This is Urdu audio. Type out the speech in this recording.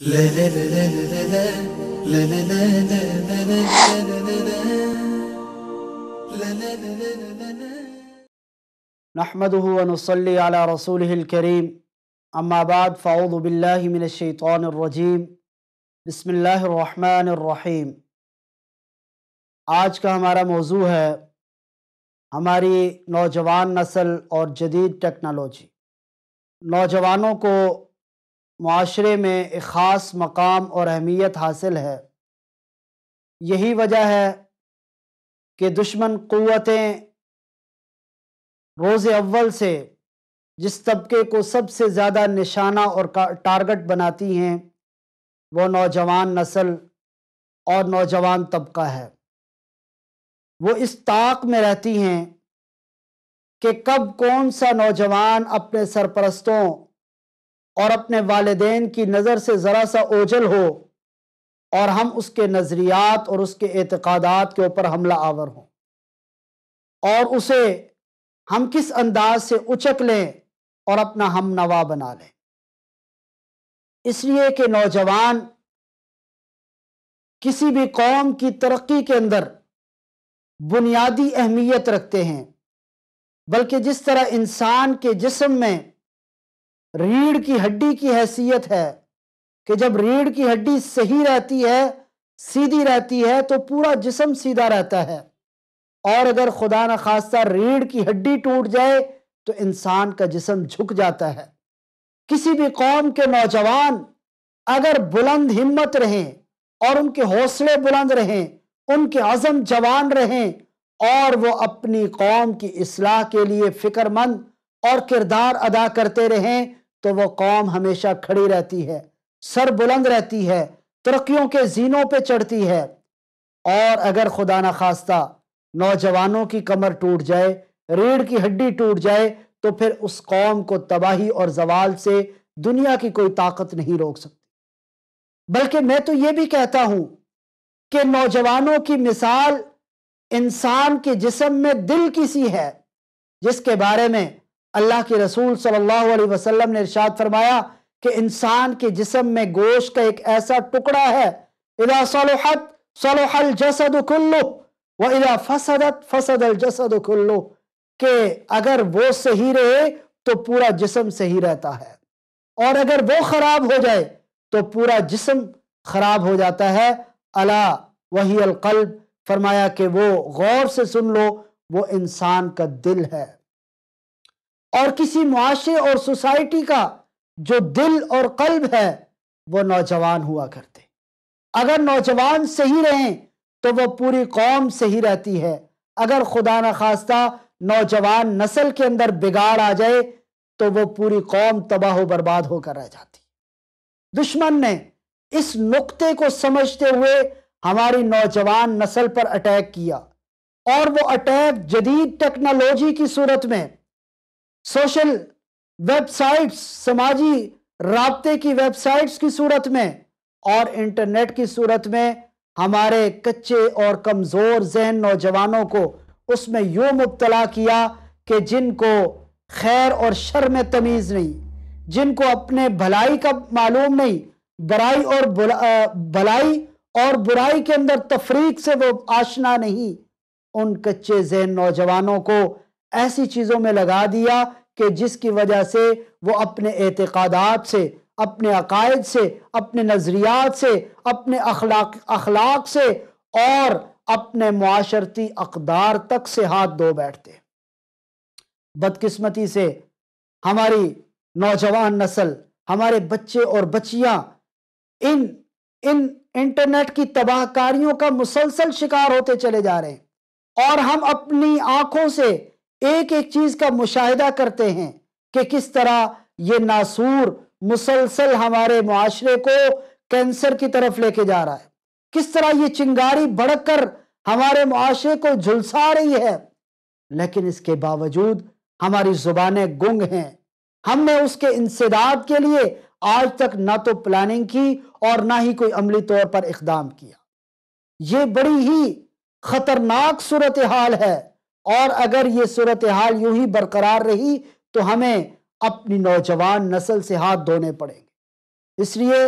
نحمده ونصلي على رسوله الكريم اما بعد فاعوذ باللہ من الشیطان الرجیم بسم اللہ الرحمن الرحیم۔ آج کا ہمارا موضوع ہے ہماری نوجوان نسل اور جدید ٹیکنالوجی۔ نوجوانوں کو معاشرے میں ایک خاص مقام اور اہمیت حاصل ہے۔ یہی وجہ ہے کہ دشمن قوتیں روز اول سے جس طبقے کو سب سے زیادہ نشانہ اور ٹارگٹ بناتی ہیں وہ نوجوان نسل اور نوجوان طبقہ ہے۔ وہ اس طاق میں رہتی ہیں کہ کب کون سا نوجوان اپنے سرپرستوں اور اپنے والدین کی نظر سے ذرا سا اوجھل ہو اور ہم اس کے نظریات اور اس کے اعتقادات کے اوپر حملہ آور ہوں، اور اسے ہم کس انداز سے اچک لیں اور اپنا ہم نوا بنا لیں۔ اس لیے کہ نوجوان کسی بھی قوم کی ترقی کے اندر بنیادی اہمیت رکھتے ہیں، بلکہ جس طرح انسان کے جسم میں ریڑھ کی ہڈی کی حیثیت ہے کہ جب ریڑھ کی ہڈی صحیح رہتی ہے، سیدھی رہتی ہے، تو پورا جسم سیدھا رہتا ہے، اور اگر خدا نخواستہ ریڑھ کی ہڈی ٹوٹ جائے تو انسان کا جسم جھک جاتا ہے۔ کسی بھی قوم کے نوجوان اگر بلند ہمت رہیں اور ان کے حوصلے بلند رہیں، ان کے عزم جوان رہیں، اور وہ اپنی قوم کی اصلاح کے لیے فکر مند اور کردار ادا کرتے رہیں، تو وہ قوم ہمیشہ کھڑی رہتی ہے، سر بلند رہتی ہے، ترقیوں کے زینوں پہ چڑھتی ہے۔ اور اگر خدا نخواستہ نوجوانوں کی کمر ٹوٹ جائے، ریڑھ کی ہڈی ٹوٹ جائے، تو پھر اس قوم کو تباہی اور زوال سے دنیا کی کوئی طاقت نہیں روک سکتی۔ بلکہ میں تو یہ بھی کہتا ہوں کہ نوجوانوں کی مثال انسان کے جسم میں دل کی سی ہے، جس کے بارے میں اللہ کے رسول صلی اللہ علیہ وسلم نے ارشاد فرمایا کہ انسان کے جسم میں گوشت کا ایک ایسا ٹکڑا ہے، اذا صلحت صلح الجسد کلہ واذا فسدت فسد الجسد کلہ، کہ اگر وہ صحیح رہے تو پورا جسم صحیح رہتا ہے، اور اگر وہ خراب ہو جائے تو پورا جسم خراب ہو جاتا ہے۔ الا وہی القلب، فرمایا کہ وہ غور سے سن لو، وہ انسان کا دل ہے۔ اور کسی معاشرے اور سوسائٹی کا جو دل اور قلب ہے وہ نوجوان ہوا کرتے۔ اگر نوجوان صحیح رہیں تو وہ پوری قوم صحیح رہتی ہے۔ اگر خدا نخواستہ نوجوان نسل کے اندر بگاڑ آ جائے تو وہ پوری قوم تباہ و برباد ہو کر رہ جاتی۔ دشمن نے اس نقطے کو سمجھتے ہوئے ہماری نوجوان نسل پر اٹیک کیا، اور وہ اٹیک جدید ٹیکنالوجی کی صورت میں، سوشل ویب سائٹس، سماجی رابطے کی ویب سائٹس کی صورت میں، اور انٹرنیٹ کی صورت میں ہمارے کچے اور کمزور ذہن نوجوانوں کو اس میں یوں مبتلا کیا کہ جن کو خیر اور شر میں تمیز نہیں، جن کو اپنے بھلائی کا معلوم نہیں، بھلائی اور برائی کے اندر تفریق سے وہ آشنا نہیں، ان کچے ذہن نوجوانوں کو ایسی چیزوں میں لگا دیا کہ جس کی وجہ سے وہ اپنے اعتقادات سے، اپنے عقائد سے، اپنے نظریات سے، اپنے اخلاق سے اور اپنے معاشرتی اقدار تک سے ہاتھ دھو بیٹھتے۔ بدقسمتی سے ہماری نوجوان نسل، ہمارے بچے اور بچیاں ان انٹرنیٹ کی تباہ کاریوں کا مسلسل شکار ہوتے چلے جا رہے ہیں، اور ہم اپنی آنکھوں سے ایک ایک چیز کا مشاہدہ کرتے ہیں کہ کس طرح یہ ناسور مسلسل ہمارے معاشرے کو کینسر کی طرف لے کے جا رہا ہے، کس طرح یہ چنگاری بڑھ کر ہمارے معاشرے کو جھلسا رہی ہے۔ لیکن اس کے باوجود ہماری زبانیں گنگ ہیں۔ ہم نے اس کے انسداد کے لیے آج تک نہ تو پلاننگ کی اور نہ ہی کوئی عملی طور پر اقدام کیا۔ یہ بڑی ہی خطرناک صورتحال ہے، اور اگر یہ صورتحال یوں ہی برقرار رہی تو ہمیں اپنی نوجوان نسل سے ہاتھ دھونے پڑیں گے۔ اس لیے